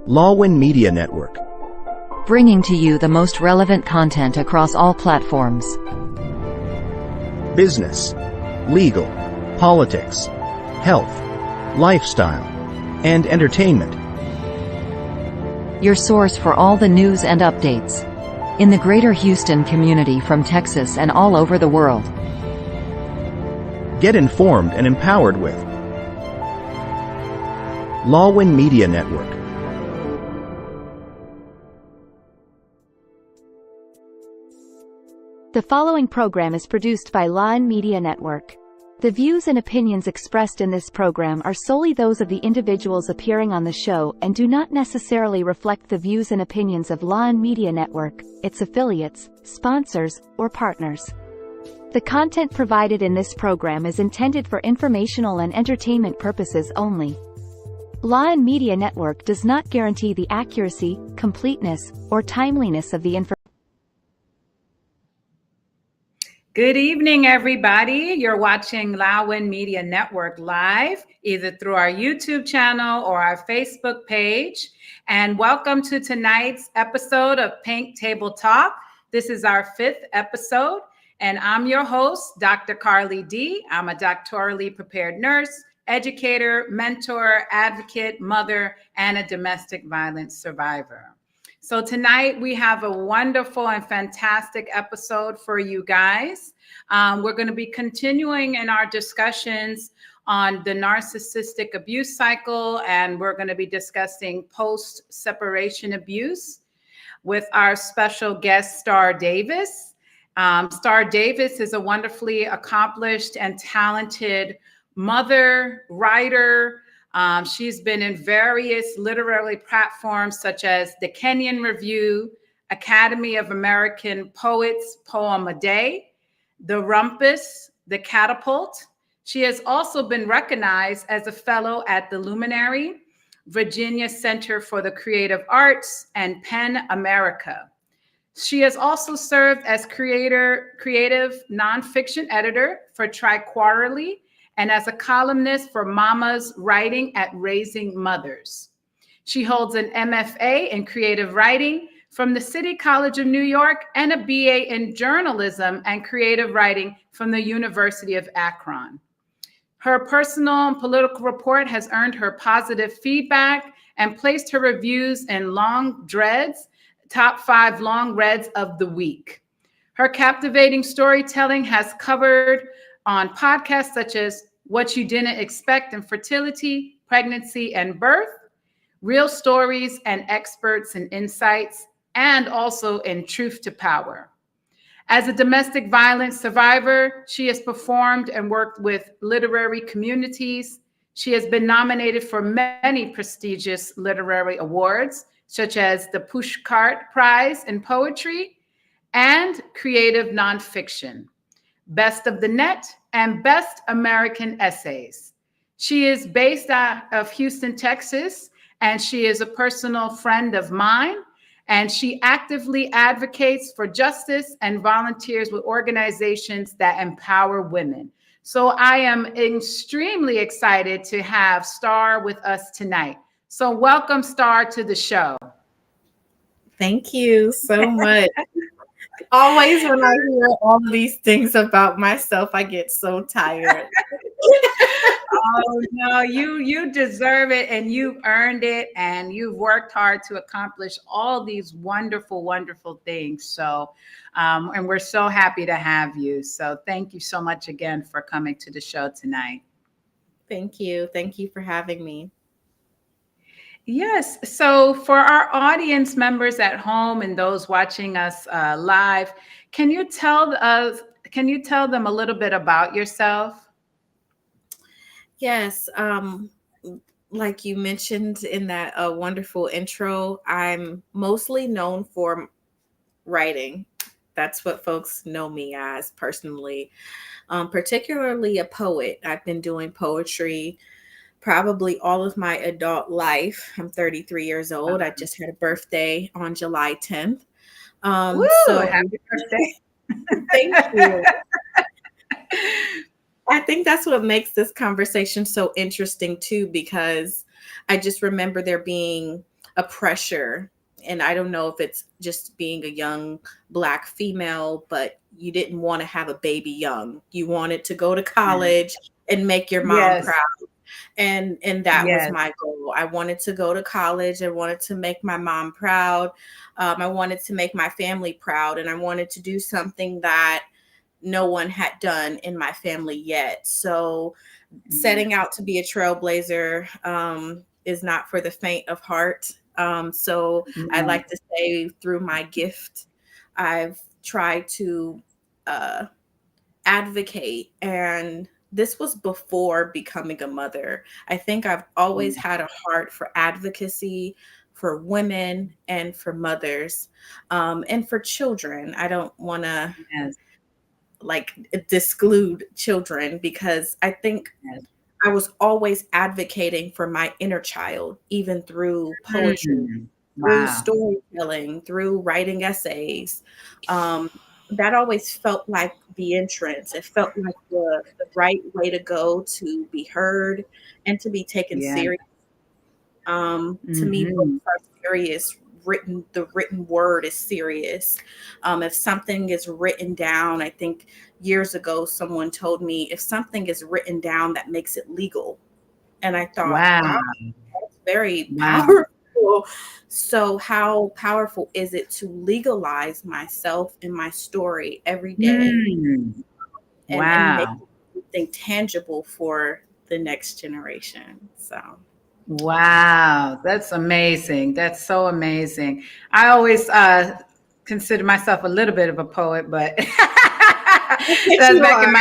Lawin Media Network, bringing to you the most relevant content across all platforms. Business, legal, politics, health, lifestyle, and entertainment. Your source for all the news and updates in the greater Houston community from Texas and all over the world. Get informed and empowered with Lawin Media Network. The following program is produced by Lawin Media Network. The views and opinions expressed in this program are solely those of the individuals appearing on the show and do not necessarily reflect the views and opinions of Lawin Media Network, its affiliates, sponsors, or partners. The content provided in this program is intended for informational and entertainment purposes only. Lawin Media Network does not guarantee the accuracy, completeness, or timeliness of the information. Good evening, everybody. You're watching Lawin Media Network live, either through our YouTube channel or our Facebook page. And welcome to tonight's episode of Pink Table Talk. This is our 5th episode, and I'm your host, Dr. Carly D. I'm a doctorally prepared nurse, educator, mentor, advocate, mother, and a domestic violence survivor. So tonight we have a wonderful and fantastic episode for you guys. We're going to be continuing in our discussions on the narcissistic abuse cycle, and we're going to be discussing post-separation abuse with our special guest, Starr Davis. Starr Davis is a wonderfully accomplished and talented mother, writer. She's been in various literary platforms such as the Kenyon Review, Academy of American Poets Poem a Day, the Rumpus, the Catapult. She has also been recognized as a fellow at the Luminary, Virginia Center for the Creative Arts, and PEN America. She has also served as creative nonfiction editor for Tri-Quarterly, and as a columnist for Mama's Writing at Raising Mothers. She holds an MFA in creative writing from the City College of New York and a BA in journalism and creative writing from the University of Akron. Her personal and political report has earned her positive feedback and placed her reviews in Long Dread's top 5 long reads of the week. Her captivating storytelling has covered on podcasts such as What You Didn't Expect in Fertility, Pregnancy, and Birth, Real Stories and Experts and Insights, and also in Truth to Power. As a domestic violence survivor, she has performed and worked with literary communities. She has been nominated for many prestigious literary awards, such as the Pushcart Prize in Poetry and Creative Nonfiction, Best of the Net, and Best American Essays. She is based out of Houston, Texas, and she is a personal friend of mine, and she actively advocates for justice and volunteers with organizations that empower women. So I am extremely excited to have Starr with us tonight. So welcome, Starr, to the show. Thank you so much. Always when I hear all of these things about myself, I get so tired. Oh, no, you deserve it, and you've earned it, and you've worked hard to accomplish all these wonderful, wonderful things. So, and we're so happy to have you. So thank you so much again for coming to the show tonight. Thank you. Thank you for having me. Yes. So for our audience members at home and those watching us live, can you tell them a little bit about yourself? Yes. Like you mentioned in that wonderful intro, I'm mostly known for writing. That's what folks know me as personally, particularly a poet. I've been doing poetry probably all of my adult life. I'm 33 years old. I just had a birthday on July 10th. Woo, so happy birthday. Thank you. I think that's what makes this conversation so interesting too, because I just remember there being a pressure, and I don't know if it's just being a young Black female, but you didn't want to have a baby young. You wanted to go to college and make your mom Yes. proud. And that was Yes. my goal. I wanted to go to college. I wanted to make my mom proud. I wanted to make my family proud, and I wanted to do something that no one had done in my family yet. So setting out to be a trailblazer is not for the faint of heart. So I like to say, through my gift, I've tried to advocate, and this was before becoming a mother. I think I've always had a heart for advocacy for women and for mothers, and for children. I don't want to like disclude children, because I think I was always advocating for my inner child, even through poetry, through storytelling, through writing essays. That always felt like the entrance. It felt like the right way to go to be heard and to be taken serious. To me, books are serious. The written word is serious. If something is written down, I think years ago someone told me, if something is written down, that makes it legal. And I thought, wow, that's very powerful. So how powerful is it to legalize myself and my story every day and make something tangible for the next generation? So. Wow, that's amazing. That's so amazing. I always consider myself a little bit of a poet, but that's back in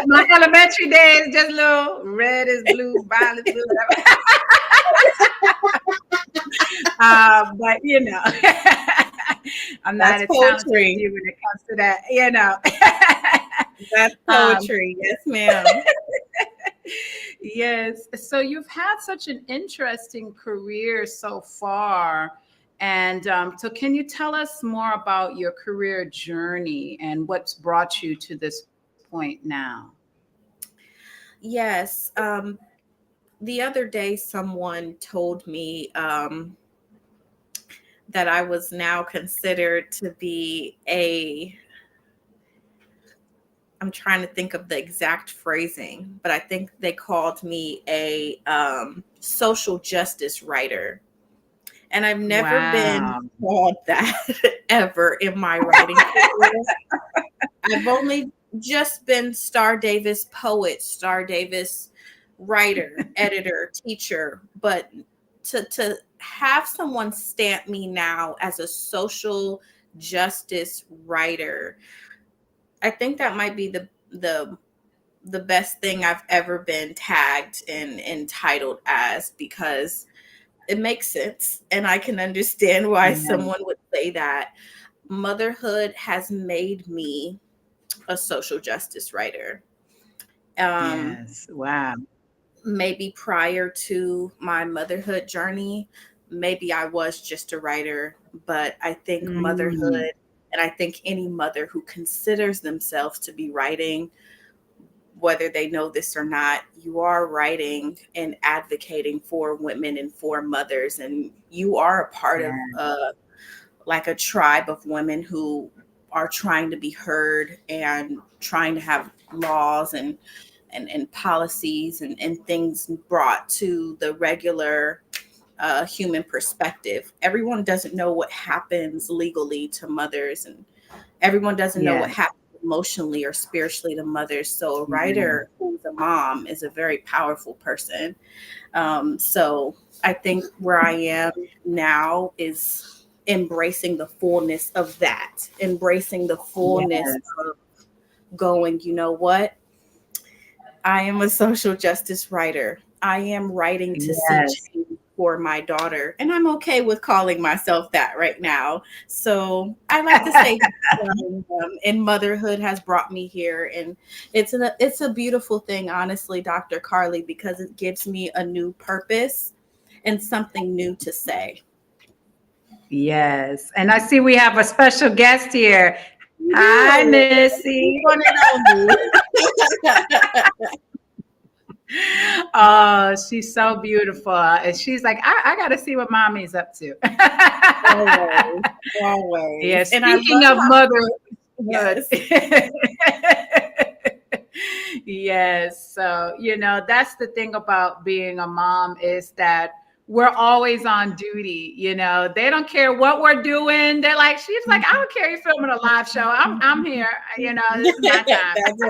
my elementary days, just little red is blue, violet is blue, whatever. But you know, I'm not as talented as you when it comes to that, you know. That's poetry. Yes, ma'am. Yes. So you've had such an interesting career so far. And so can you tell us more about your career journey and what's brought you to this point now? Yes. The other day, someone told me that I was now considered to be I'm trying to think of the exact phrasing, but I think they called me a social justice writer. And I've never been called that ever in my writing career. I've only just been Starr Davis poet, Starr Davis writer, editor, teacher. But to have someone stamp me now as a social justice writer, I think that might be the best thing I've ever been tagged and entitled as, because it makes sense. And I can understand why someone would say that. Motherhood has made me a social justice writer. Yes. Wow. Maybe prior to my motherhood journey, maybe I was just a writer, but I think motherhood, and I think any mother who considers themselves to be writing, whether they know this or not, you are writing and advocating for women and for mothers. And you are a part of like a tribe of women who are trying to be heard and trying to have laws and policies and things brought to the regular human perspective. Everyone doesn't know what happens legally to mothers, and everyone doesn't know what happens emotionally or spiritually to mothers. So a writer who's a mom is a very powerful person. So I think where I am now is embracing the fullness of that, embracing the fullness of going, you know what? I am a social justice writer. I am writing to see change for my daughter, and I'm okay with calling myself that right now. So I like to say and motherhood has brought me here, and it's a beautiful thing, honestly, Dr. Carly, because it gives me a new purpose and something new to say. Yes, and I see we have a special guest here. Hi, Missy. Oh, she's so beautiful. And she's like, I got to see what mommy's up to. Always. Always. Yeah, And I speaking love of motherhood. yes. Yes. So, that's the thing about being a mom is that we're always on duty. They don't care what we're doing. They're like, she's like, I don't care you're filming a live show. I'm here. This is my time. That's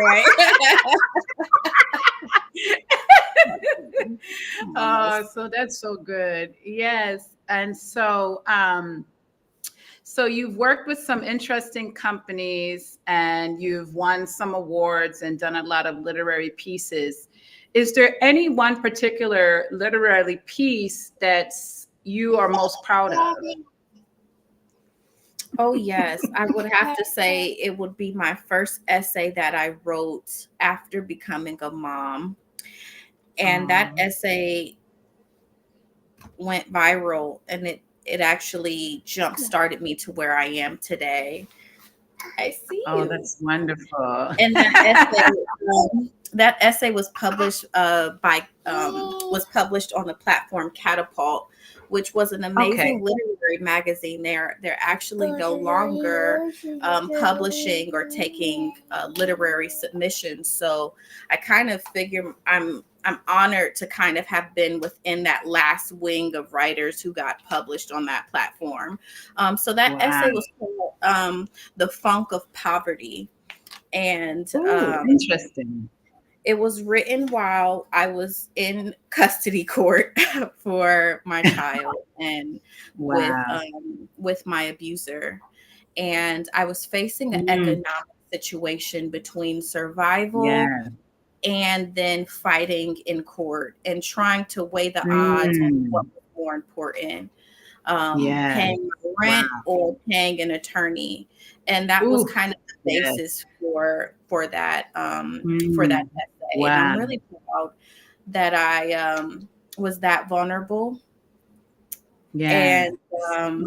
right. So that's so good. Yes. And so, so you've worked with some interesting companies and you've won some awards and done a lot of literary pieces. Is there any one particular literary piece that you are most proud of? Oh, yes. I would have to say it would be my first essay that I wrote after becoming a mom. And that essay went viral, and it actually jump-started me to where I am today. I see. Oh, that's wonderful. And that essay was published was published on the platform 𝓛𝓚𝓞, which was an amazing literary magazine. They're actually no longer publishing or taking literary submissions. So I kind of figure I'm honored to kind of have been within that last wing of writers who got published on that platform. So that essay was called The Funk of Poverty. And interesting. It was written while I was in custody court for my child and with my abuser. And I was facing an economic situation between survival and then fighting in court and trying to weigh the odds on what was more important, paying rent or paying an attorney. And that was kind of the basis for that essay. And I'm really proud that I was that vulnerable and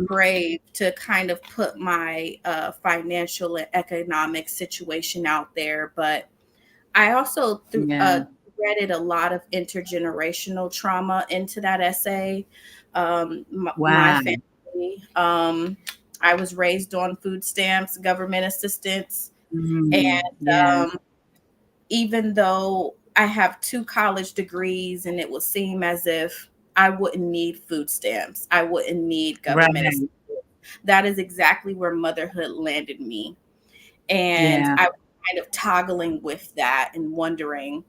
brave to kind of put my financial and economic situation out there. But I also threaded a lot of intergenerational trauma into that essay. My family, I was raised on food stamps, government assistance. And even though I have 2 college degrees and it would seem as if I wouldn't need food stamps, I wouldn't need government assistance, that is exactly where motherhood landed me. And I was kind of toggling with that and wondering,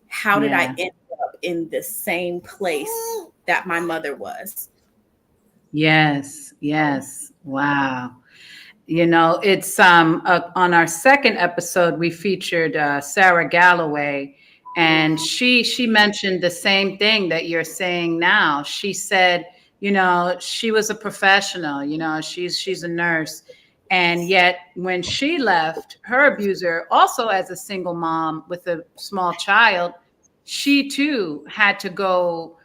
how did I end up in the same place that my mother was? Yes. Wow. It's on our second episode, we featured Sarah Galloway, and she mentioned the same thing that you're saying now. She said, she was a professional, she's a nurse. And yet when she left her abuser, also as a single mom with a small child, she too had to go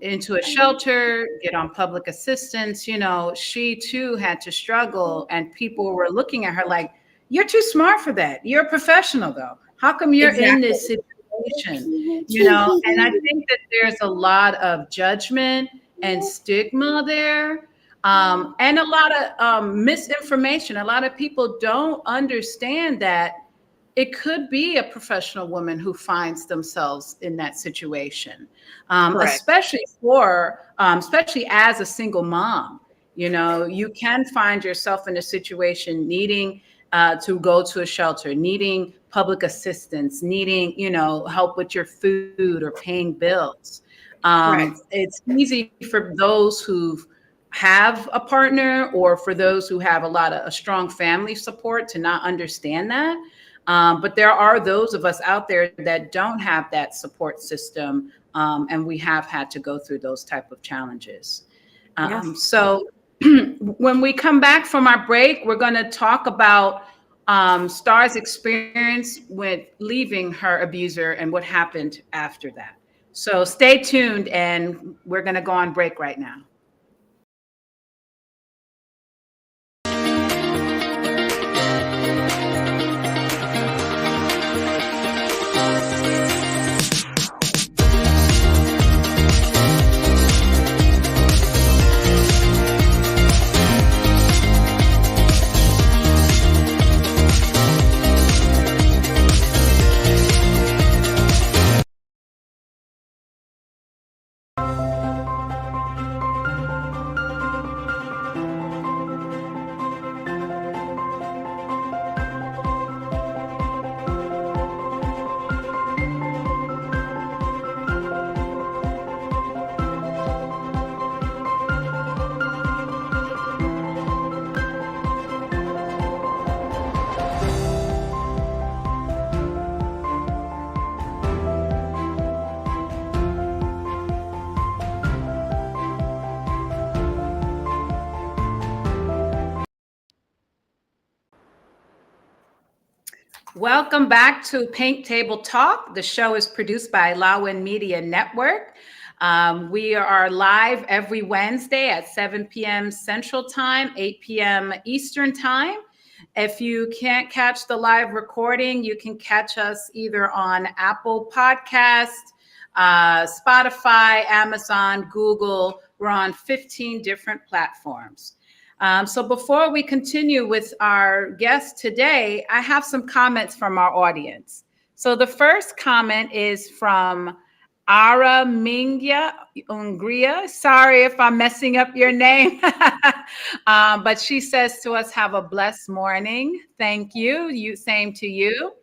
into a shelter, get on public assistance. She too had to struggle, and people were looking at her like, you're too smart for that. You're a professional though. How come you're in this situation? And I think that there's a lot of judgment and stigma there. And a lot of misinformation. A lot of people don't understand that it could be a professional woman who finds themselves in that situation, especially as a single mom. You can find yourself in a situation needing to go to a shelter, needing public assistance, needing, help with your food or paying bills. It's easy for those who have a partner or for those who have a strong family support to not understand that. But there are those of us out there that don't have that support system, and we have had to go through those type of challenges. So when we come back from our break, we're going to talk about Starr's experience with leaving her abuser and what happened after that. So stay tuned, and we're going to go on break right now. Welcome back to Pink Table Talk. The show is produced by Lawin Media Network. We are live every Wednesday at 7 p.m. Central Time, 8 p.m. Eastern Time. If you can't catch the live recording, you can catch us either on Apple Podcast, Spotify, Amazon, Google. We're on 15 different platforms. So before we continue with our guest today, I have some comments from our audience. So the first comment is from Ara Mingya Ungria. Sorry if I'm messing up your name. But she says to us, have a blessed morning. Thank you. Same to you.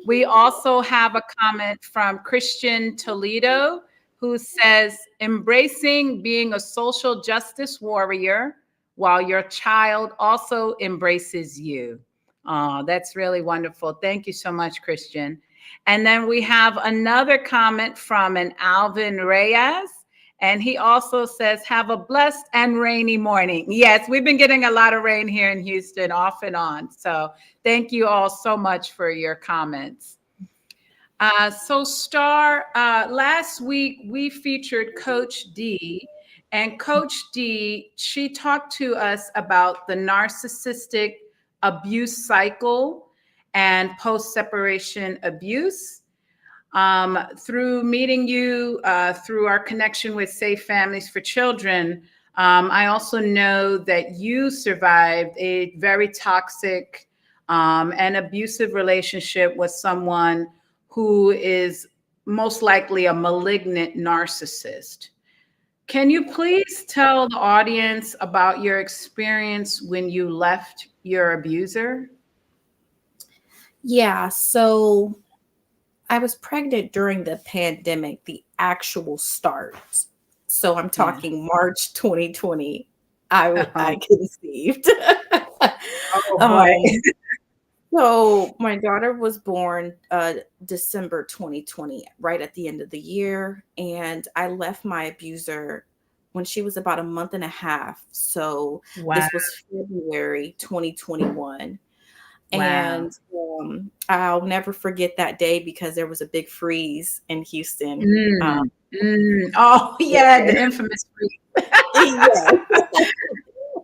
We also have a comment from Christian Toledo, who says, embracing being a social justice warrior while your child also embraces you. Oh, that's really wonderful. Thank you so much, Christian. And then we have another comment from an Alvin Reyes. And he also says, have a blessed and rainy morning. Yes, we've been getting a lot of rain here in Houston off and on. So thank you all so much for your comments. So Starr, last week we featured Coach D. And Coach D, she talked to us about the narcissistic abuse cycle and post-separation abuse. Through meeting you, through our connection with Safe Families for Children, I also know that you survived a very toxic and abusive relationship with someone who is most likely a malignant narcissist. Can you please tell the audience about your experience when you left your abuser? Yeah, so I was pregnant during the pandemic, the actual start. So I'm talking March 2020. I conceived. Oh boy. So my daughter was born December 2020, right at the end of the year. And I left my abuser when she was about a month and a half. So this was February 2021. Wow. And I'll never forget that day because there was a big freeze in Houston. Oh, yeah, the infamous freeze.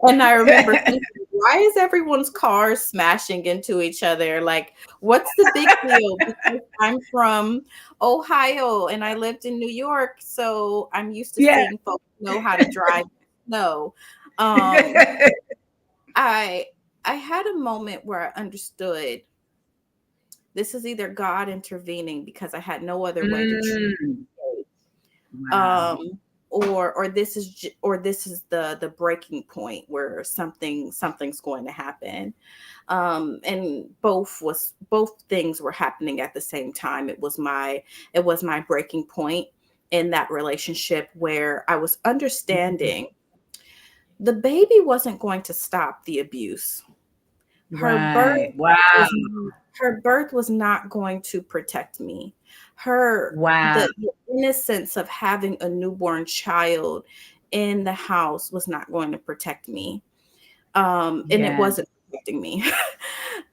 And I remember thinking, why is everyone's cars smashing into each other? Like, what's the big deal? Because I'm from Ohio and I lived in New York, so I'm used to seeing folks know how to drive snow. I had a moment where I understood this is either God intervening because I had no other way to treat it. Or this is the breaking point where something's going to happen. And both things were happening at the same time. It was my breaking point in that relationship where I was understanding the baby wasn't going to stop the abuse. Her birth was not going to protect me. The innocence of having a newborn child in the house was not going to protect me. And it wasn't protecting me.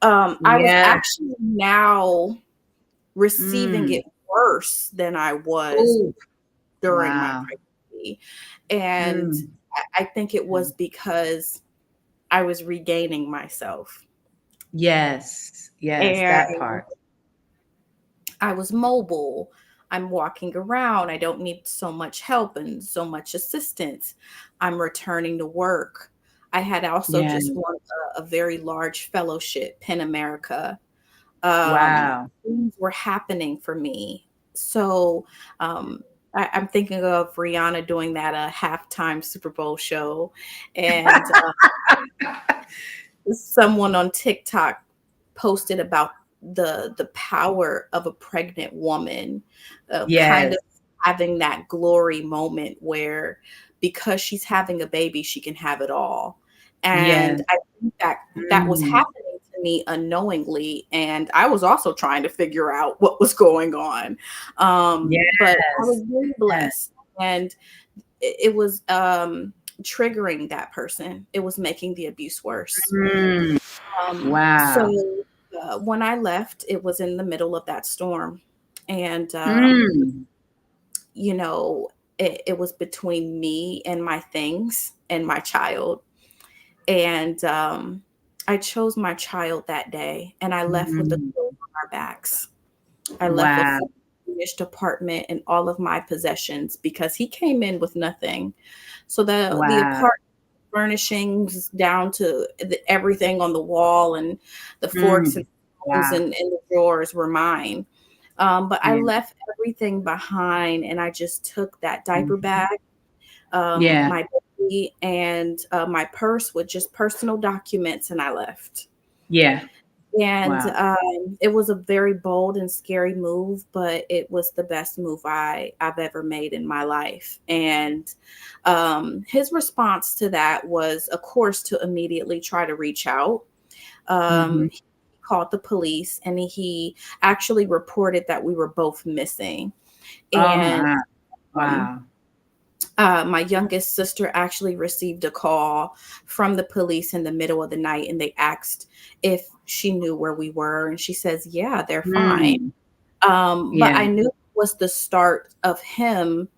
I was actually now receiving it worse than I was during my pregnancy. And I think it was because I was regaining myself. Yes, and that part. I was mobile. I'm walking around. I don't need so much help and so much assistance. I'm returning to work. I had also just won a very large fellowship, PEN America. Things were happening for me. So I'm thinking of Rihanna doing that halftime Super Bowl show. And someone on TikTok posted about the power of a pregnant woman, kind of having that glory moment where because she's having a baby, she can have it all. And I think that was happening to me unknowingly. And I was also trying to figure out what was going on. But I was really blessed. And it was triggering that person. It was making the abuse worse. So When I left, it was in the middle of that storm. And, Mm. you know, it was between me and my things and my child. And I chose my child that day, and I left with the Mm. clothes on our backs. I left with Wow. a finished apartment and all of my possessions because he came in with nothing. So the Wow. apartment furnishings down to everything on the wall and the forks and Mm. spoons Wow. and the drawers were mine. But I Yeah. left everything behind, and I just took that diaper Mhm. bag, Yeah. my baby, and my purse with just personal documents, and I left. Yeah. And Wow. it was a very bold and scary move, but it was the best move I've ever made in my life. And his response to that was, of course, to immediately try to reach out. Mhm. He called the police, and he actually reported that we were both missing. Oh And my. um, Wow. my youngest sister actually received a call from the police in the middle of the night, and they asked if she knew where we were. And she says, yeah, they're fine. Mm. But Yeah. I knew it was the start of him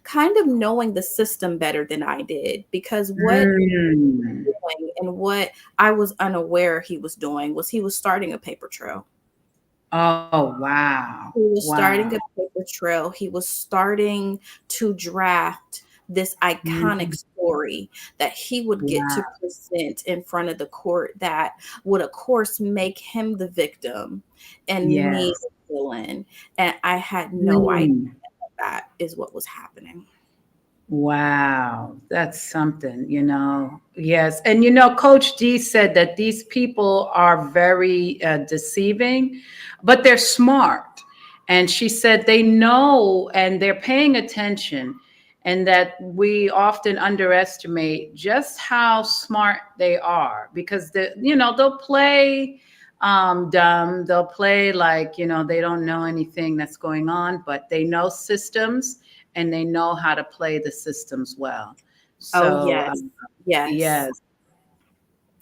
kind of knowing the system better than I did, because what Mm. doing and what I was unaware he was doing was he was starting a paper trail. Oh, wow. He was starting Wow. a paper trail. He was starting to draft this iconic Mhm. story that he would get to Wow. present in front of the court that would, of course, make him the victim and me Yes. the villain. And I had no idea Mm. that is what was happening. Wow, that's something, you know. Yes. And, Coach D said that these people are very deceiving, but they're smart. And she said they know and they're paying attention, and that we often underestimate just how smart they are because, they'll play dumb. They'll play like, they don't know anything that's going on, but they know systems and they know how to play the systems well. Oh, So, yes. Yes. yes,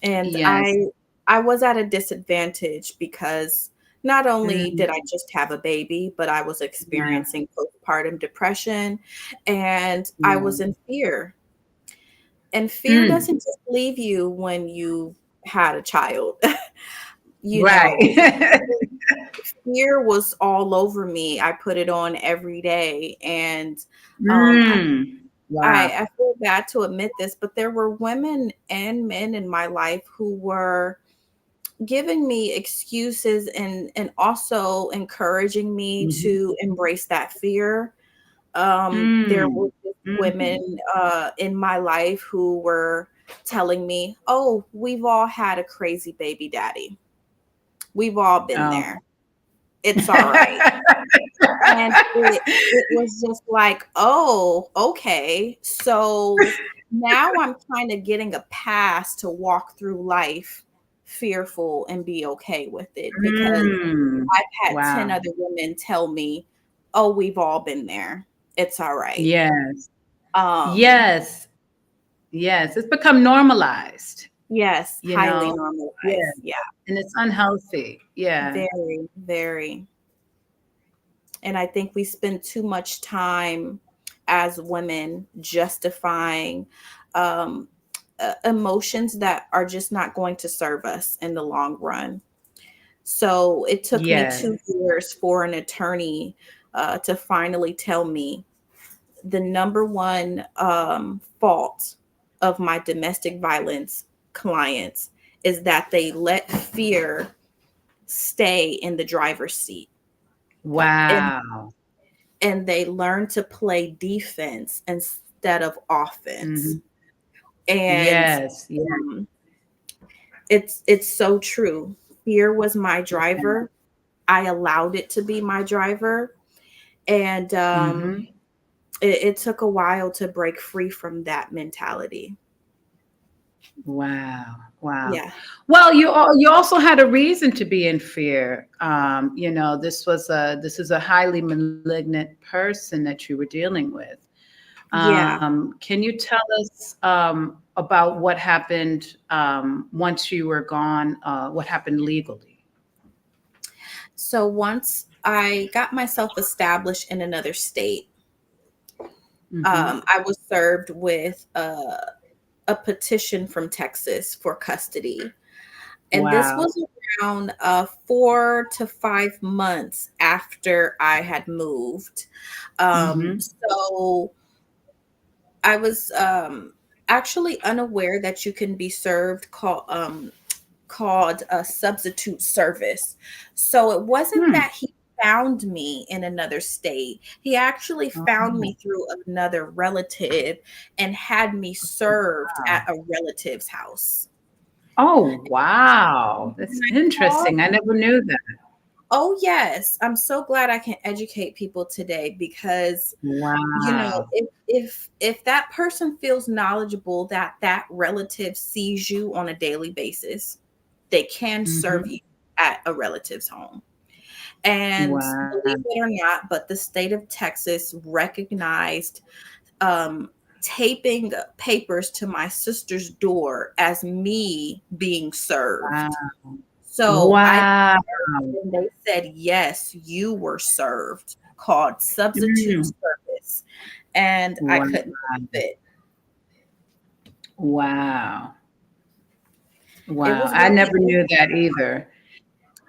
And yes. I was at a disadvantage because not only Mm, did I just have a baby, but I was yeah, experiencing postpartum depression, and I yeah. was in fear. And fear Mm, doesn't just leave you when you had a child. You know, right. fear was all over me. I put it on every day. And um, Wow. I feel bad to admit this, but there were women and men in my life who were giving me excuses and also encouraging me Mhm. to embrace that fear. There were Mm, just mhm. women in my life who were telling me, "Oh, we've all had a crazy baby daddy. We've all been Oh. there. It's all right." And it was just like, "Oh, okay. So now I'm kind of getting a pass to walk through life fearful and be okay with it, because Mm, I've had 10 wow. other women tell me, "Oh, we've all been there. It's all right." Yes. Um, Yes. Yes. It's become normalized, yes, you highly know? Yeah. normalized. Yeah, And it's unhealthy. Yeah. very, very. And I think we spend too much time as women justifying um, emotions that are just not going to serve us in the long run. So it took me Yes. 2 years for an attorney to finally tell me the number one fault of my domestic violence clients is that they let fear stay in the driver's seat. And Wow. they learn to play defense instead of offense. Mhm. And Yes. Yeah. um, it's so true. Fear was my driver. I allowed it to be my driver, and Mhm. it took a while to break free from that mentality. Wow. Wow. Yeah, Well, you also had a reason to be in fear. This is a highly malignant person that you were dealing with. yeah. Can you tell us about what happened once you were gone? What happened legally? So once I got myself established in another state, I was served with a petition from Texas for custody. And this was around 4 to 5 months after I had moved. So I was actually unaware that you can be served called a substitute service. So it wasn't that he found me in another state. He actually found me through another relative and had me served at a relative's house. Oh, wow. That's interesting. I never knew that. Oh, yes. I'm so glad I can educate people today because, you know, if that person feels knowledgeable that that relative sees you on a daily basis, they can serve you at a relative's home. And believe it or not, but the state of Texas recognized taping papers to my sister's door as me being served. So they said, yes, you were served, called substitute service. And I couldn't believe it. Wow. I never knew that either.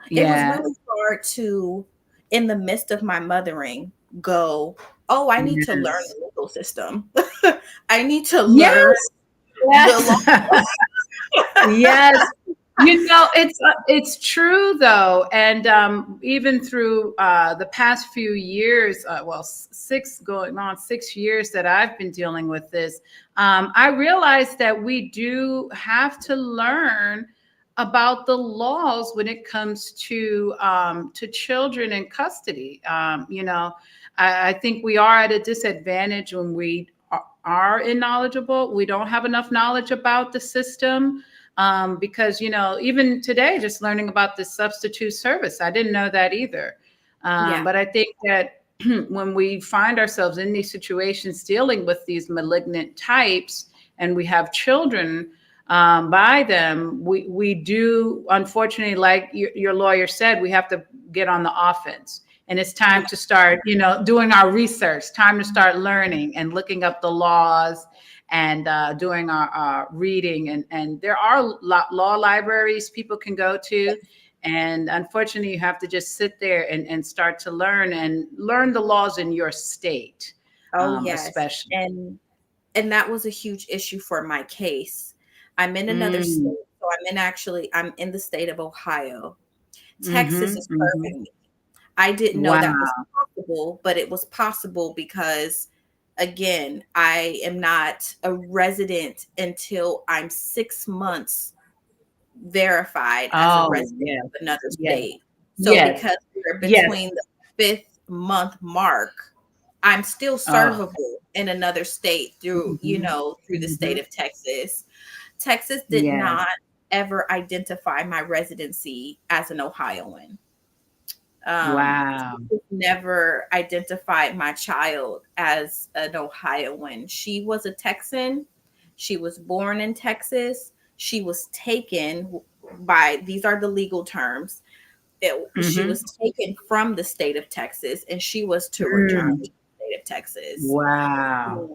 It was really hard to, in the midst of my mothering, go, oh, I need to learn the legal system. I need to learn the law. Yes. You know, it's true though. And even through the past few years, 6 years that I've been dealing with this, I realized that we do have to learn about the laws when it comes to children in custody. You know, I think we are at a disadvantage when we are knowledgeable. We don't have enough knowledge about the system. Because, you know, even today, just learning about the substitute service, I didn't know that either. But I think that when we find ourselves in these situations dealing with these malignant types and we have children by them, we do, unfortunately, like your lawyer said, we have to get on the offense. And it's time to start, you know, doing our research, time to start learning and looking up the laws and doing our reading. And there are law libraries people can go to. And unfortunately, you have to just sit there and start to learn the laws in your state. Oh, yes. Especially. And that was a huge issue for my case. I'm in another state. So I'm in the state of Ohio. Texas is serving me. I didn't know that was possible, but it was possible because, again, I am not a resident until I'm 6 months verified as a resident of another state. So because we're between the 5th month mark, I'm still servable in another state through, you know, through the state of Texas. Texas did not ever identify my residency as an Ohioan. Never identified my child as an Ohioan. She was a Texan. She was born in Texas. She was taken by, these are the legal terms. She was taken from the state of Texas and she was to return to the state of Texas. Wow.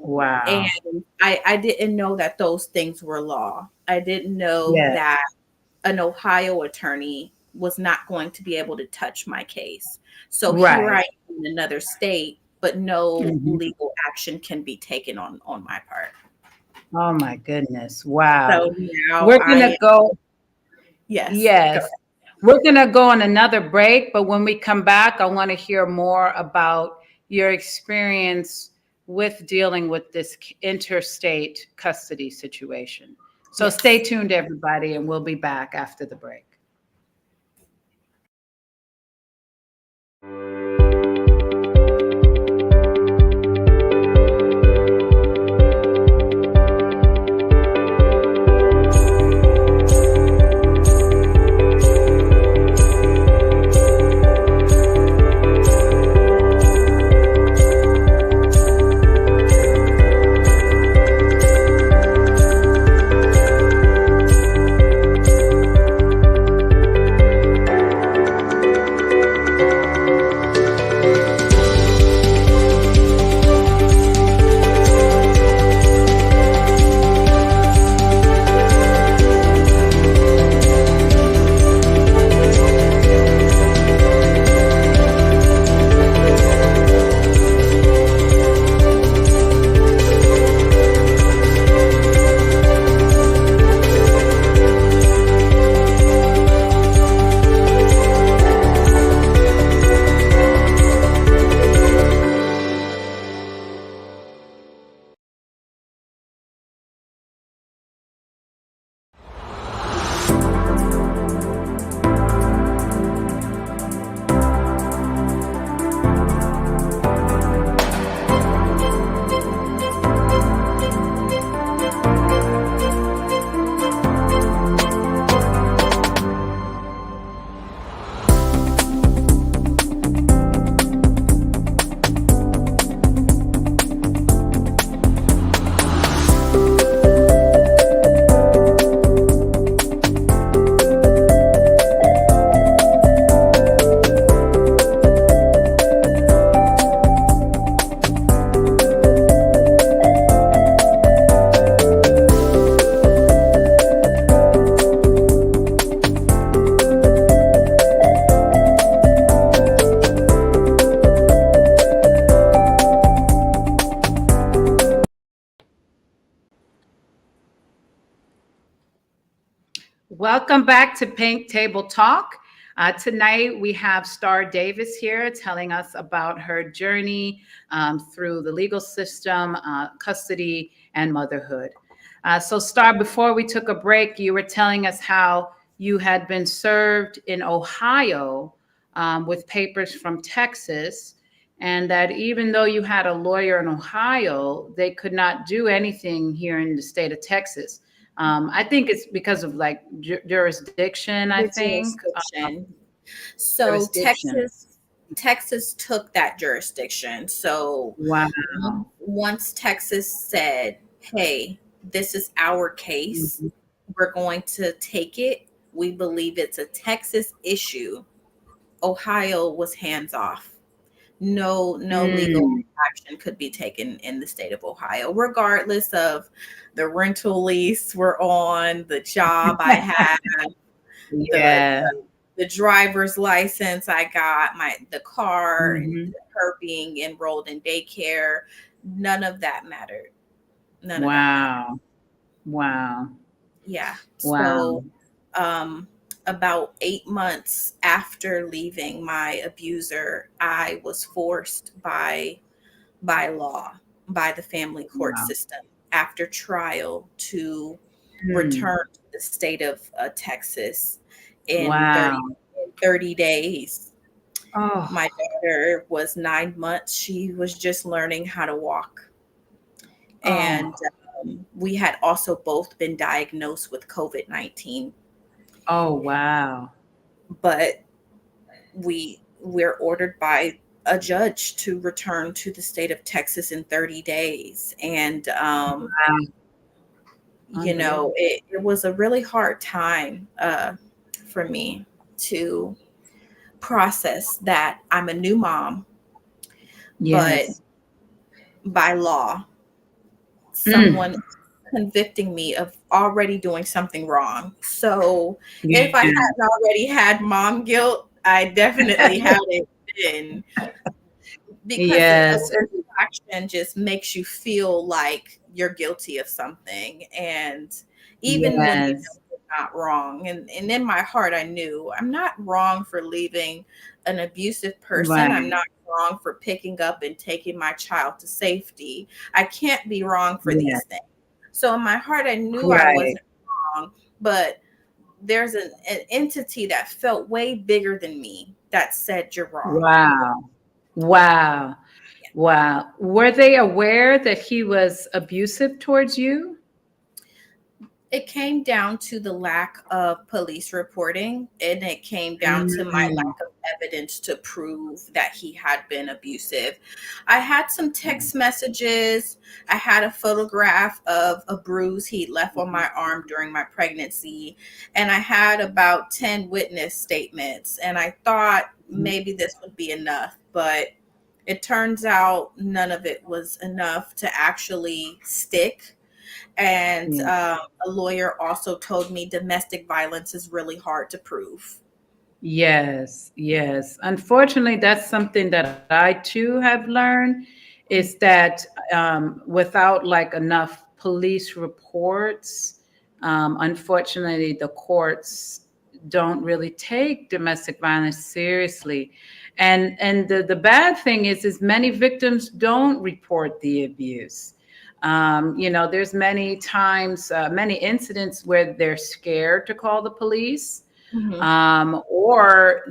And I didn't know that those things were law. I didn't know that an Ohio attorney was not going to be able to touch my case. So here I am in another state, but no legal action can be taken on my part. Oh my goodness. Wow. So now we're going to go. Yes. Go we're going to go on another break, but when we come back, I want to hear more about your experience with dealing with this interstate custody situation. So stay tuned, everybody, and we'll be back after the break. Welcome back to Pink Table Talk. Tonight we have Starr Davis here telling us about her journey through the legal system, custody, and motherhood. So Starr, before we took a break, you were telling us how you had been served in Ohio with papers from Texas, and that even though you had a lawyer in Ohio, they could not do anything here in the state of Texas. I think it's because of like jurisdiction, I The think. jurisdiction. So Jurisdiction. Texas took that jurisdiction. So Wow. once Texas said, "Hey, this is our case. Mhm. We're going to take it. We believe it's a Texas issue." Ohio was hands off. No legal action could be taken in the state of Ohio, regardless of the rental lease we're on, the job I had, Yeah. the driver's license I got, the car, Mhm. her being enrolled in daycare. None of that mattered. None of that mattered. Wow. Wow. Yeah. Wow. So about 8 months after leaving my abuser, I was forced by law, by the family court Wow. system, after trial, to Hmm. return to the state of Texas in Wow. 30 days. Oh, My daughter was 9 months. She was just learning how to walk. And we had also both been diagnosed with COVID-19. oh, wow. But we're ordered by a judge to return to the state of Texas in 30 days. And, Wow. you know, it was a really hard time for me to process that I'm a new mom, Yes. but by law, someone convicting me of already doing something wrong. So if I Yeah. hadn't already had mom guilt, I definitely had it then, because Yes. the action just makes you feel like you're guilty of something. And even when you know Yes. you're not wrong, and in my heart, I knew I'm not wrong for leaving an abusive person. I'm Right. not wrong for picking up and taking my child to safety. I can't be wrong for Yeah. these things. So in my heart, I knew I Right. wasn't wrong, but there's an entity that felt way bigger than me that said you're wrong. Wow. Wow. Wow. Were they aware that he was abusive towards you? It came down to the lack of police reporting, and it came down to my Mm. lack of evidence to prove that he had been abusive. I had some text messages. I had a photograph of a bruise he left on my arm during my pregnancy, and I had about 10 witness statements. And I thought maybe this would be enough, but it turns out none of it was enough to actually stick. And Yeah. a lawyer also told me domestic violence is really hard to prove. Yes, yes. Unfortunately, that's something that I too have learned is that without like enough police reports, unfortunately, the courts don't really take domestic violence seriously. And the bad thing is many victims don't report the abuse. You know, there's many times, many incidents where they're scared to call the police, Mhm. or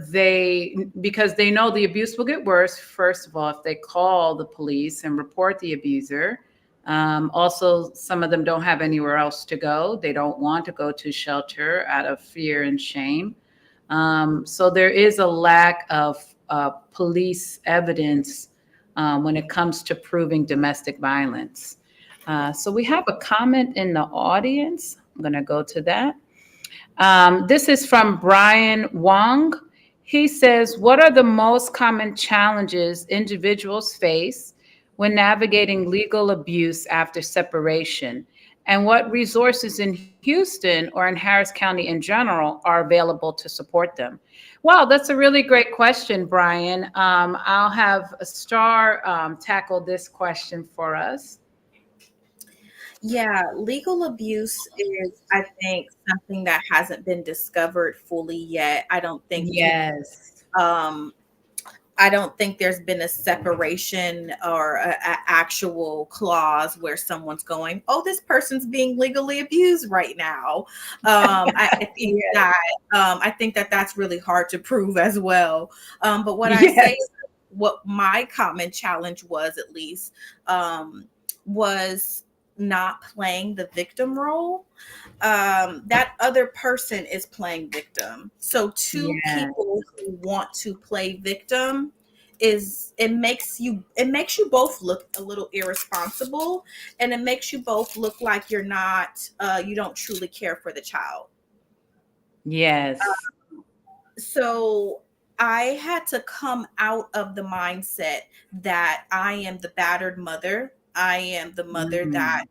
because they know the abuse will get worse. First of all, if they call the police and report the abuser. Also, some of them don't have anywhere else to go. They don't want to go to shelter out of fear and shame. So there is a lack of police evidence when it comes to proving domestic violence. So we have a comment in the audience. I'm going to go to that. This is from Brian Wong. He says, what are the most common challenges individuals face when navigating legal abuse after separation? And what resources in Houston or in Harris County in general are available to support them? Wow, that's a really great question, Brian. I'll have Starr tackle this question for us. Yeah, legal abuse is, I think, something that hasn't been discovered fully yet. Yes. Um, I don't think there's been a separation or a actual clause where someone's going, "Oh, this person's being legally abused right now." Yes. I think that that's really hard to prove as well. But what I say, Yes. what my common challenge was, at least, was not playing the victim role. That other person is playing victim. So two Yes. people who want to play victim, it makes you both look a little irresponsible, and it makes you both look like you don't truly care for the child. Yes. So I had to come out of the mindset that I am the battered mother. I am the mother that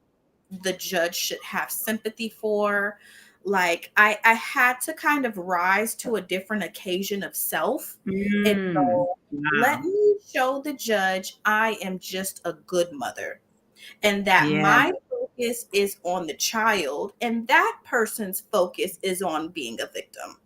Mm. the judge should have sympathy for. Like, I had to kind of rise to a different occasion of self and Mm. go, let Wow. me show the judge I am just a good mother, and that Yeah. my focus is on the child and that person's focus is on being a victim.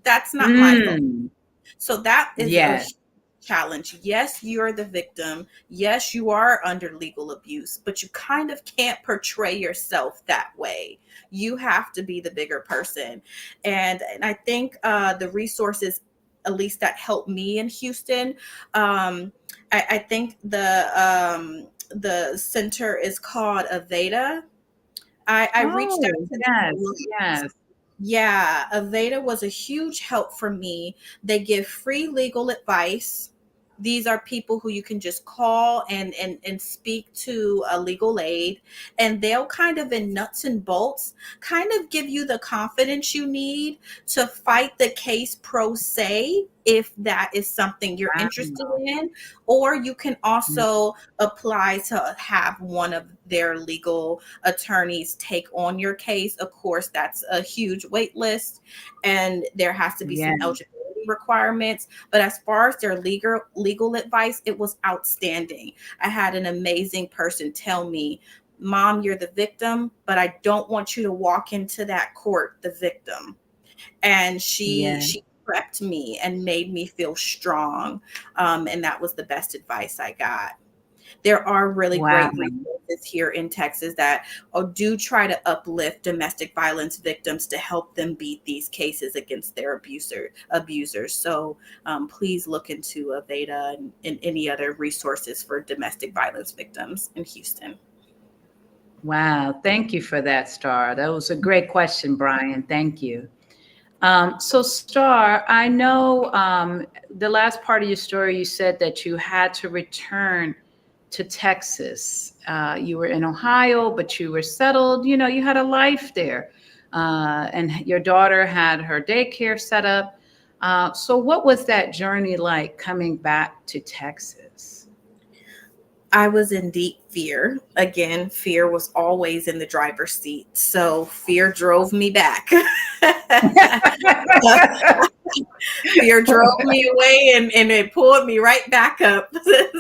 That's not my focus. Mm. So that is a Yes. huge challenge. Yes, you're the victim. Yes, you are under legal abuse, but you kind of can't portray yourself that way. You have to be the bigger person. And I think the resources, at least that helped me in Houston, I think the center is called Aveda. I reached out Oh, to them. yes. Yes. Yeah, Aveda was a huge help for me. They give free legal advice. These are people who you can just call and speak to a legal aid, and they'll kind of, in nuts and bolts, kind of give you the confidence you need to fight the case pro se, if that is something you're interested Wow. in. Or you can Mm. also apply to have one of their legal attorneys take on your case. Of course, that's a huge wait list, and there has to be Yeah. some eligibility requirements. But as far as their legal advice, it was outstanding. I had an amazing person tell me, "Mom, you're the victim, but I don't want you to walk into that court the victim." And Yeah. she prepped me and made me feel strong. And that was the best advice I got. There are really Wow. great resources here in Texas that do try to uplift domestic violence victims to help them beat these cases against their abusers. So please look into Aveda and any other resources for domestic violence victims in Houston. Wow. Thank you for that, Star. That was a great question, Brian. Thank you. So, Star, I know the last part of your story, you said that you had to return to Texas. You were in Ohio, but you were settled. You know, you had a life there. And your daughter had her daycare set up. So, what was that journey like coming back to Texas? I was in deep fear. Again, fear was always in the driver's seat. So fear drove me back. Fear drove me away, and it pulled me right back up.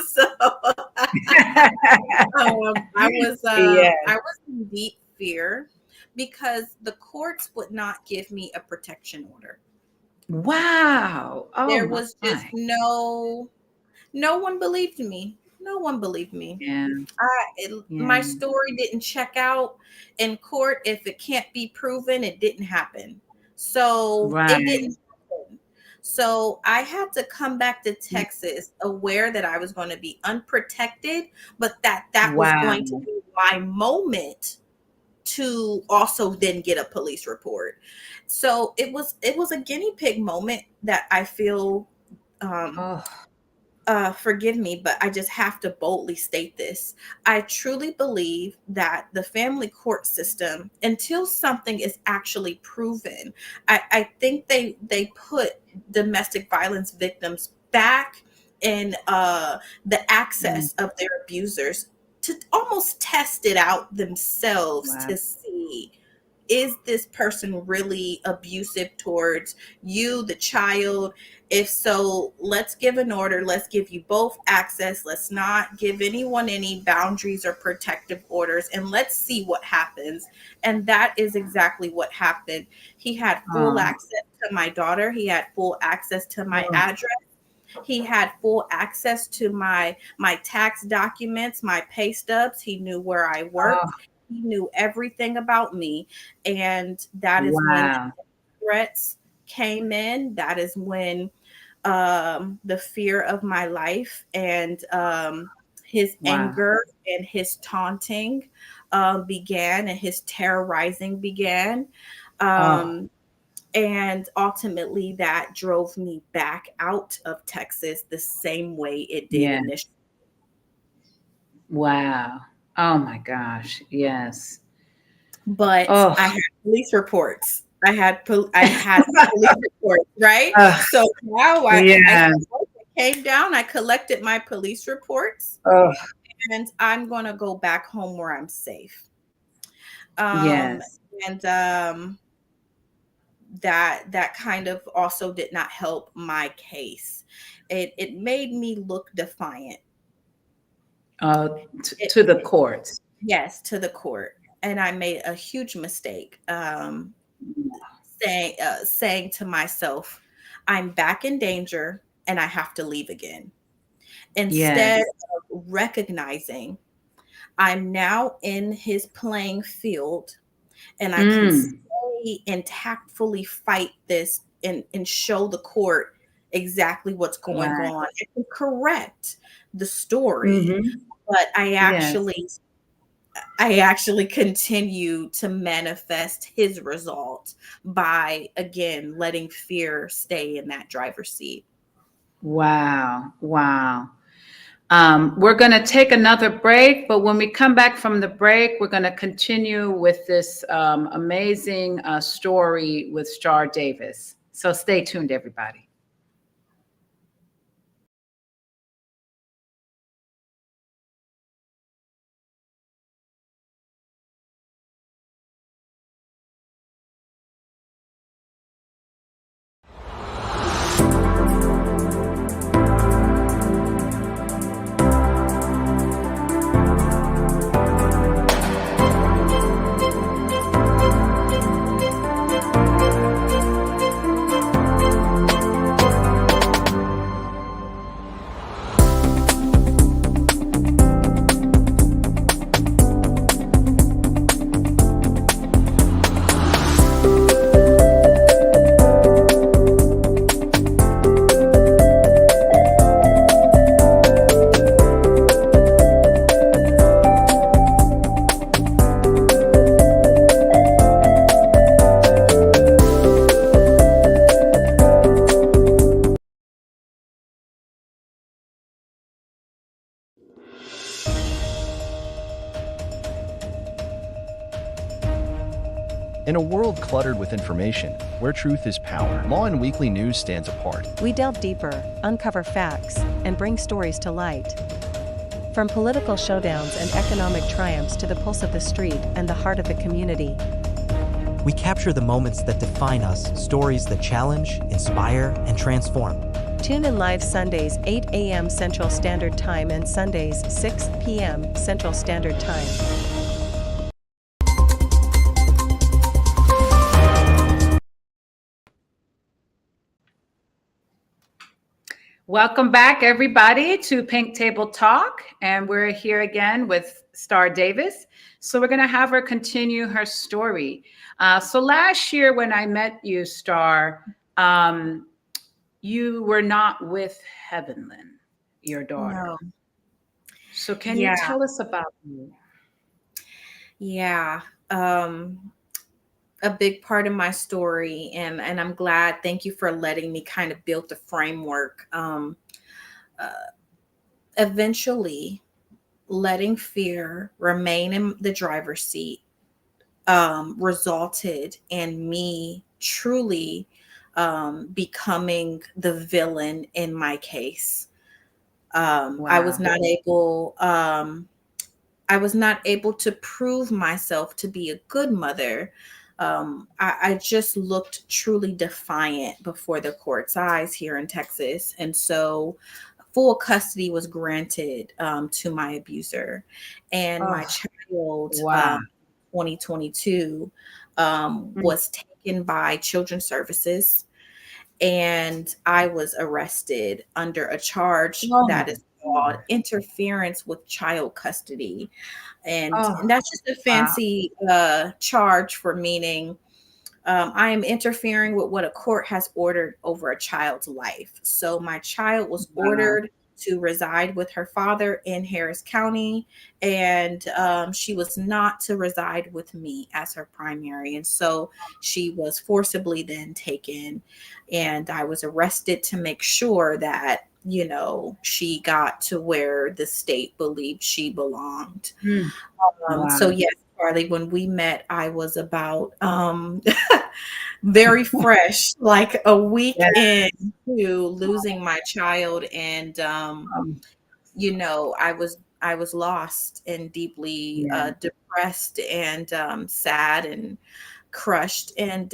So Yeah. I was in deep fear because the courts would not give me a protection order. Wow. Oh There my. was just no one believed me. No one believed me. Yeah. My Yeah. story didn't check out in court. If it can't be proven, it didn't happen. So it Right. didn't happen. So I had to come back to Texas aware that I was going to be unprotected, but that was Wow. going to be my moment to also then get a police report. So it was a guinea pig moment that I feel, um, Oh, forgive me, but I just have to boldly state this. I truly believe that the family court system, until something is actually proven, I think they put domestic violence victims back in the mm, access of their abusers to almost test it out themselves wow. to see is this person really abusive towards you, the child? If so, let's give an order. Let's give you both access. Let's not give anyone any boundaries or protective orders, and let's see what happens. And that is exactly what happened. He had full access to my daughter. He had full access to my address. He had full access to my tax documents, my pay stubs. He knew where I worked. He knew everything about me. And that is when the threats came in. That is when the fear of my life and his anger and his taunting began, and his terrorizing began. And ultimately that drove me back out of Texas the same way it did initially. Wow. Oh my gosh. Yes. But I had police reports. I had police reports, right? So now I came down, I collected my police reports, and I'm going to go back home where I'm safe. And that kind of also did not help my case. It made me look defiant. To the courts. Yes, to the court. And I made a huge mistake saying to myself, I'm back in danger and I have to leave again. Instead of recognizing I'm now in his playing field, and I can stay and tactfully fight this and show the court exactly what's going on. I can correct the story, but I actually continue to manifest his result by, again, letting fear stay in that driver's seat. Wow. We're going to take another break, but when we come back from the break, we're going to continue with this amazing story with Starr Davis. So stay tuned, everybody. In a world cluttered with information, where truth is power, Lawin Weekly News stands apart. We delve deeper, uncover facts, and bring stories to light. From political showdowns and economic triumphs to the pulse of the street and the heart of the community. We capture the moments that define us, stories that challenge, inspire, and transform. Tune in live Sundays 8 a.m. Central Standard Time and Sundays 6 p.m. Central Standard Time. Welcome back, everybody, to Pink Table Talk. And we're here again with Starr Davis. So we're going to have her continue her story. So last year when I met you, Starr, you were not with 𝐸𝐵𝐿𝐿, your daughter. No. So can you tell us about you? Yeah. A big part of my story, and I'm glad, thank you for letting me kind of build the framework. Eventually, letting fear remain in the driver's seat resulted in me truly becoming the villain in my case. I was not able to prove myself to be a good mother I just looked truly defiant before the court's eyes here in Texas. And so full custody was granted to my abuser. And my child, Wow. 2022, was taken by Children's Services. And I was arrested under a charge that is called interference with child custody. And that's just a fancy charge for meaning I am interfering with what a court has ordered over a child's life. So my child was ordered to reside with her father in Harris County, and she was not to reside with me as her primary. And so she was forcibly then taken, and I was arrested to make sure that, you know, she got to where the state believed she belonged. So yes, Carly, when we met, I was about very fresh, like a week into losing my child, and you know, I was lost and deeply depressed and sad and crushed. And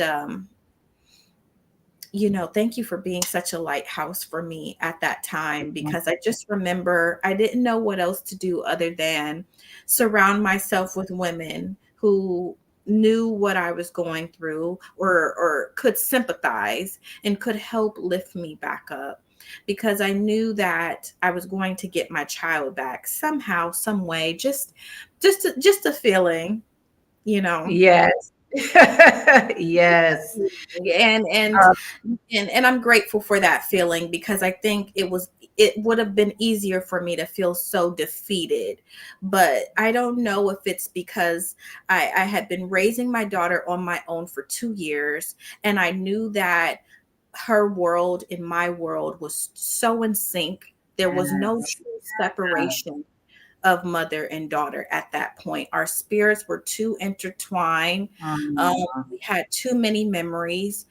you know, thank you for being such a lighthouse for me at that time, because I just remember I didn't know what else to do other than surround myself with women who knew what I was going through, or could sympathize and could help lift me back up, because I knew that I was going to get my child back somehow, some way, just a feeling, you know. Yes. Yes. And I'm grateful for that feeling, because I think it would have been easier for me to feel so defeated. But I don't know if it's because I had been raising my daughter on my own for 2 years, and I knew that her world and my world was so in sync. There was no true separation of mother and daughter at that point. Our spirits were too intertwined. We had too many memories.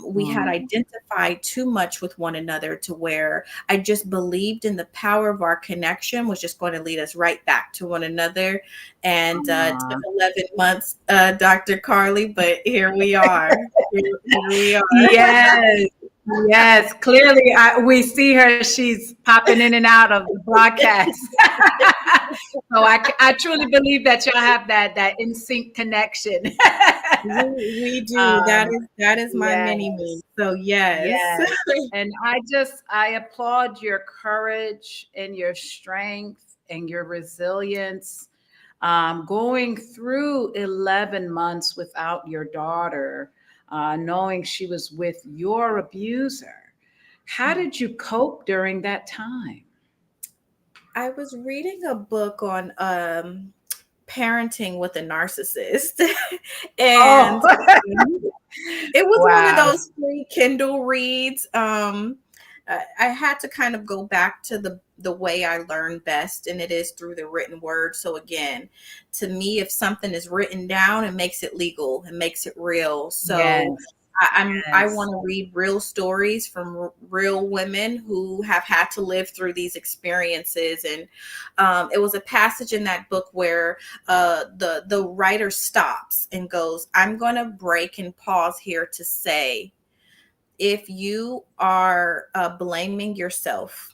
We had identified too much with one another, to where I just believed in the power of our connection was just going to lead us right back to one another. And it took 11 months, Dr. Carly, but here we are. Here we are. Yes. Yes, clearly we see her. She's popping in and out of the broadcast. So I truly believe that y'all have that in sync connection. We do. That is my mini me. So yes. And I applaud your courage and your strength and your resilience. Going through 11 months without your daughter, knowing she was with your abuser. How did you cope during that time? I was reading a book on parenting with a narcissist. And it was one of those free Kindle reads. I had to kind of go back to the way I learn best, and it is through the written word. So again, to me, if something is written down, it makes it legal, it makes it real. So I want to read real stories from real women who have had to live through these experiences. And it was a passage in that book where the writer stops and goes, I'm going to break and pause here to say, if you are blaming yourself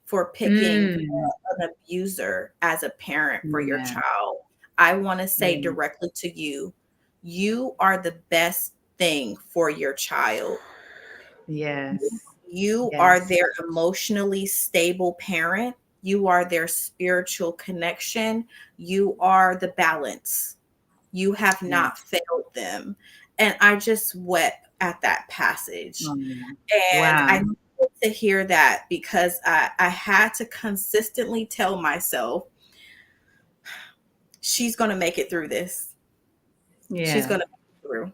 for picking an abuser as a parent for your child, I want to say directly to you, you are the best thing for your child. Yes. You are their emotionally stable parent. You are their spiritual connection. You are the balance. You have not failed them. And I just wept at that passage. And I needed to hear that, because I had to consistently tell myself, she's going to make it through this. She's going to make it through.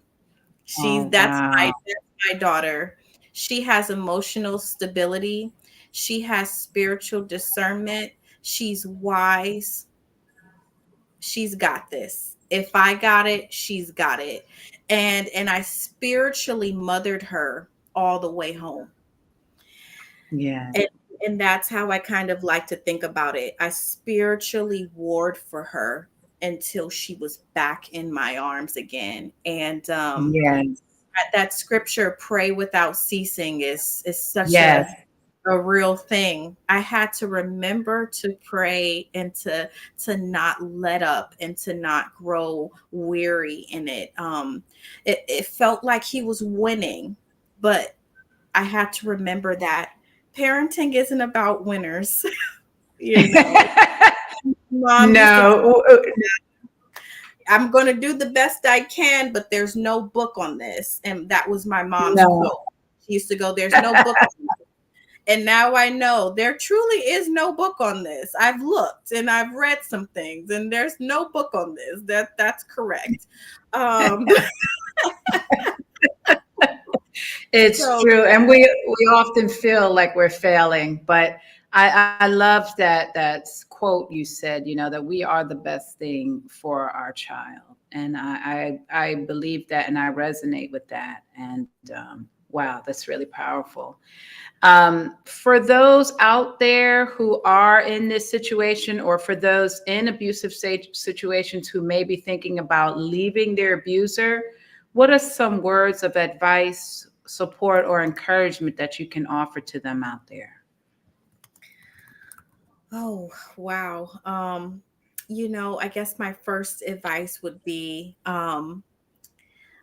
That's my daughter. She has emotional stability. She has spiritual discernment. She's wise. She's got this. If I got it, she's got it. And I spiritually mothered her all the way home. Yeah. And that's how I kind of like to think about it. I spiritually warred for her until she was back in my arms again. And Yes. that scripture, pray without ceasing, is such Yes. a real thing. I had to remember to pray and to not let up and to not grow weary in it. It felt like he was winning, but I had to remember that parenting isn't about winners. You know, mom used to, No. I'm going to do the best I can, but there's no book on this. And that was my mom's No. quote. She used to go, there's no book on this. And now I know there truly is no book on this. I've looked and I've read some things, and there's no book on this. That's correct. It's So- true. And we often feel like we're failing, but I love that quote you said, that we are the best thing for our child. And I believe that, and I resonate with that. And wow, that's really powerful. For those out there who are in this situation, or for those in abusive situations who may be thinking about leaving their abuser, what are some words of advice, support, or encouragement that you can offer to them out there? Oh, wow. I guess my first advice would be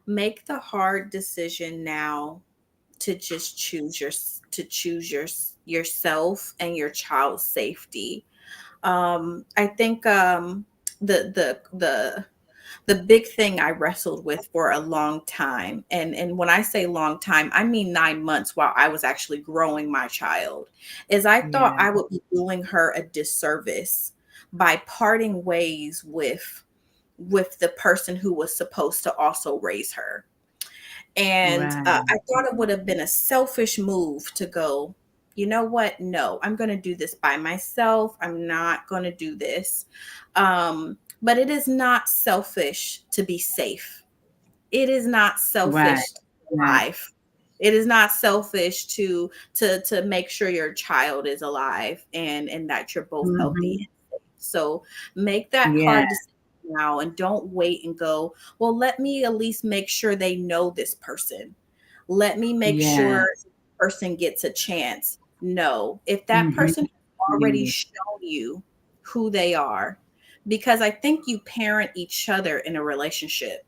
make the hard decision now to just choose yourself and your child's safety. I think the big thing I wrestled with for a long time, and when I say long time, I mean 9 months while I was actually growing my child, is I thought Yeah. I would be doing her a disservice by parting ways with the person who was supposed to also raise her. And Right. I thought it would have been a selfish move to go, you know what? No, I'm going to do this by myself. I'm not going to do this. But it is not selfish to be safe. It is not selfish Right. to be alive. It is not selfish to make sure your child is alive and that you're both healthy. So make that Yeah. hard decision now, and don't wait and go, well, let me at least make sure they know this person. Let me make Yeah. sure this person gets a chance. No, if that person has already shown you who they are, because I think you parent each other in a relationship.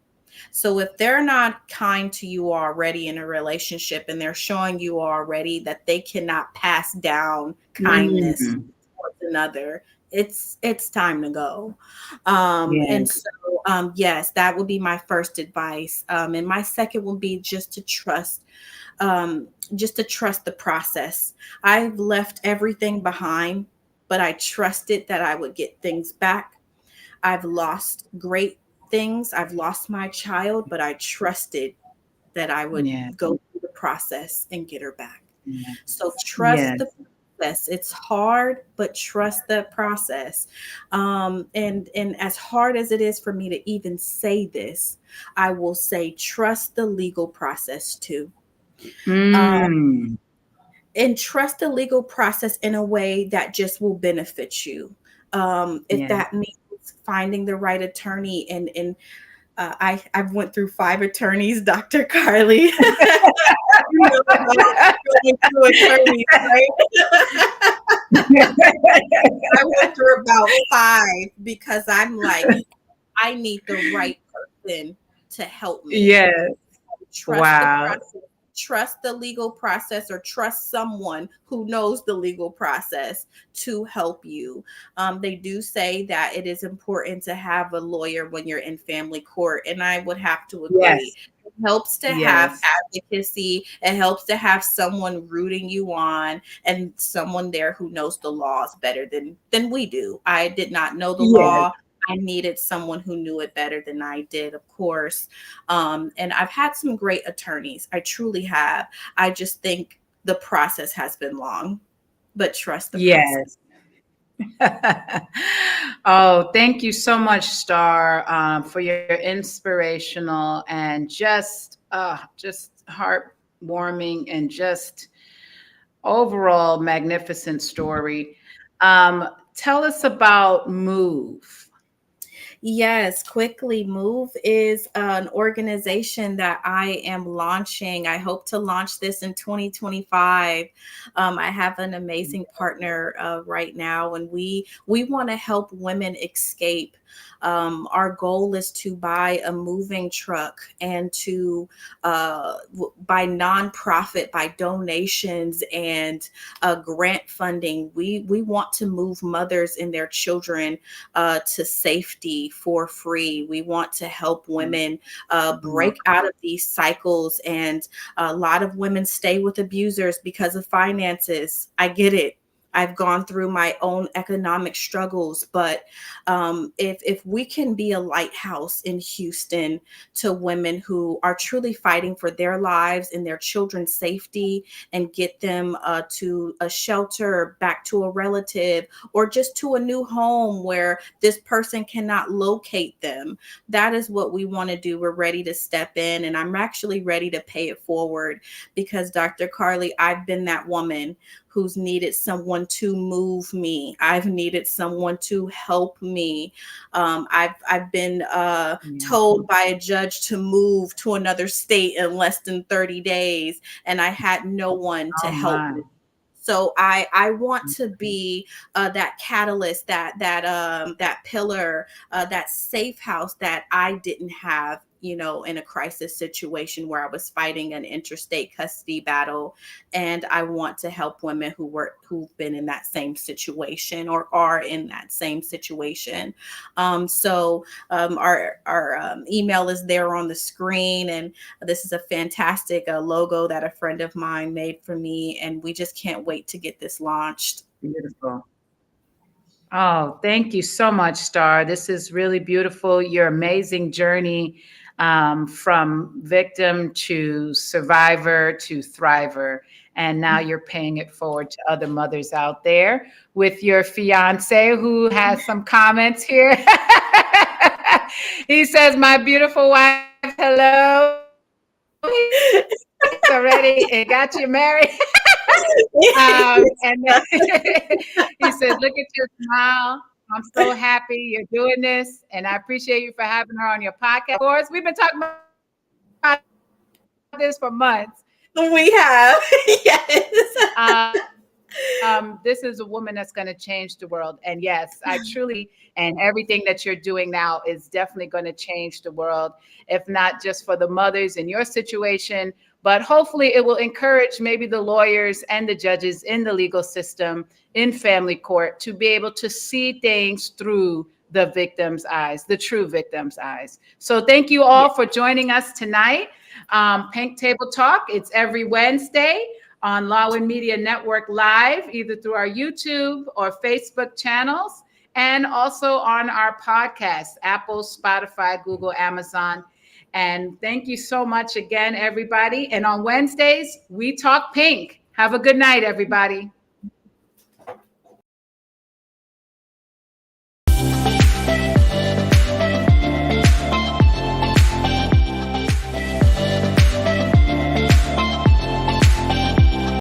So if they're not kind to you already in a relationship, and they're showing you already that they cannot pass down kindness towards another, it's time to go. And Yes. so yes, that would be my first advice. And my second would be just to trust the process. I've left everything behind, but I trusted that I would get things back. I've lost great things. I've lost my child, but I trusted that I would Yeah. go through the process and get her back. Yeah. So trust Yes. the process. It's hard, but trust the process. And as hard as it is for me to even say this, I will say trust the legal process too. Mm. And trust the legal process in a way that just will benefit you. If Yeah. that means finding the right attorney, and I've went through 5 attorneys, Dr. Carly. You know about going through attorneys, right? I went through about 5 because I'm like, I need the right person to help me. Yes. Trust Wow. the process. Trust the legal process, or trust someone who knows the legal process to help you. They do say that it is important to have a lawyer when you're in family court, and I would have to agree. Yes. It helps to have advocacy. It helps to have someone rooting you on, and someone there who knows the laws better than we do. I did not know the law. I needed someone who knew it better than I did, of course. And I've had some great attorneys. I truly have. I just think the process has been long, but trust the process. Yes. Oh, thank you so much, Starr, for your inspirational and just heartwarming and just overall magnificent story. Tell us about Move. Yes, Quickly Move is an organization that I am launching. I hope to launch this in 2025. I have an amazing partner right now, and we want to help women escape. Our goal is to buy a moving truck and to by nonprofit, by donations and grant funding. We want to move mothers and their children to safety for free. We want to help women break out of these cycles. And a lot of women stay with abusers because of finances. I get it. I've gone through my own economic struggles, but if we can be a lighthouse in Houston to women who are truly fighting for their lives and their children's safety, and get them to a shelter, back to a relative, or just to a new home where this person cannot locate them, that is what we want to do. We're ready to step in, and I'm actually ready to pay it forward because, Dr. Carly, I've been that woman who's needed someone to move me. I've needed someone to help me. I've been told by a judge to move to another state in less than 30 days, and I had no one to help me. So I want to be that catalyst, that pillar, that safe house that I didn't have, in a crisis situation where I was fighting an interstate custody battle. And I want to help women who've been in that same situation or are in that same situation. So our email is there on the screen, and this is a fantastic logo that a friend of mine made for me, and we just can't wait to get this launched. Beautiful. Oh, thank you so much, Starr. This is really beautiful. Your amazing journey from victim to survivor to thriver. And now you're paying it forward to other mothers out there with your fiance, who has some comments here. He says, "My beautiful wife, hello." It's already, it got you married. And then he says, "Look at your smile. I'm so happy you're doing this, and I appreciate you for having her on your podcast." Of course, we've been talking about this for months. We have, yes. This is a woman that's going to change the world. And yes, I truly, and everything that you're doing now is definitely going to change the world, if not just for the mothers in your situation, but hopefully it will encourage maybe the lawyers and the judges in the legal system, in family court, to be able to see things through the victim's eyes, the true victim's eyes. So thank you all for joining us tonight. Pink Table Talk, it's every Wednesday on Lawin Media Network Live, either through our YouTube or Facebook channels, and also on our podcast, Apple, Spotify, Google, Amazon. And thank you so much again, everybody. And on Wednesdays, we talk pink. Have a good night, everybody.